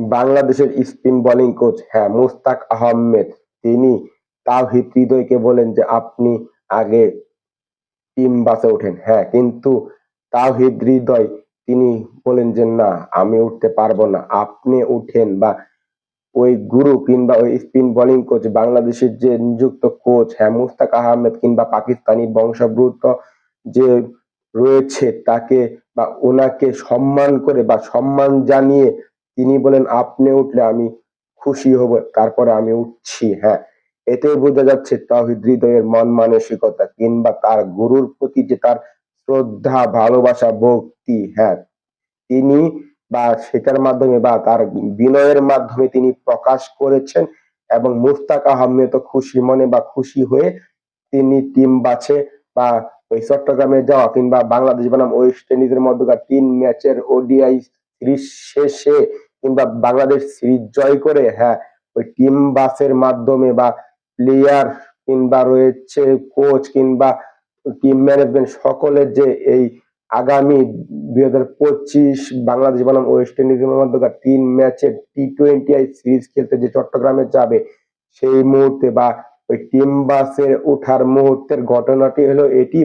বাংলাদেশের spin bowling coach Mushtaq Ahmed তিনি তাওহিদ হৃদয়কে বলেন যে আপনি আগে টিম বাসে ওঠেন। কিন্তু তাওহিদ হৃদয় তিনি বলেন যে না, আমি উঠতে পারবো না, আপনি উঠেন। বা ওই গুরু কিংবা ওই স্পিন বোলিং কোচ বাংলাদেশের যে নিযুক্ত কোচ মুস্তাক আহমেদ কিংবা পাকিস্তানি বংশোদ্ভূত যে রয়েছে তাকে বা ওনাকে সম্মান করে বা সম্মান জানিয়ে তিনি বলেন আপনি উঠলে আমি খুশি হব, তারপরে আমি উঠছি। এতেই বোঝা যাচ্ছে তাওহিদ হৃদয়ের মন মানসিকতা কিংবা তার গুরুর প্রতি যে তার শ্রদ্ধা, ভালোবাসা, ভক্তি। তিনি বা সেটার মাধ্যমে বা তার বিনয়ের মাধ্যমে তিনি প্রকাশ করেছেন এবং মুস্তাক আহমেদ তো খুশি মনে বা খুশি হয়ে তিনি টিম বাছে বা ওই চট্টগ্রামে যাওয়া কিংবা বাংলাদেশ বনাম ওয়েস্ট ইন্ডিজের মধ্যকার ৩ ম্যাচের ওডিআই সিরিজ শেষে কিংবা বাংলাদেশ সিরিজ জয় করে ওই টিম বাসের মাধ্যমে বা প্লেয়ার কিংবা রয়েছে কোচ কিংবা টিম ম্যানেজমেন্ট সকলের যে এই আগামী ২০২৫ বাংলাদেশ বনাম ওয়েস্ট ইন্ডিজের মধ্যকার ৩ ম্যাচের টি-২০ সিরিজ খেলতে যে চট্টগ্রামে যাবে সেই মুহূর্তে বা ওই টিম বাসে ওঠার মুহূর্তের ঘটনাটি হলো এটি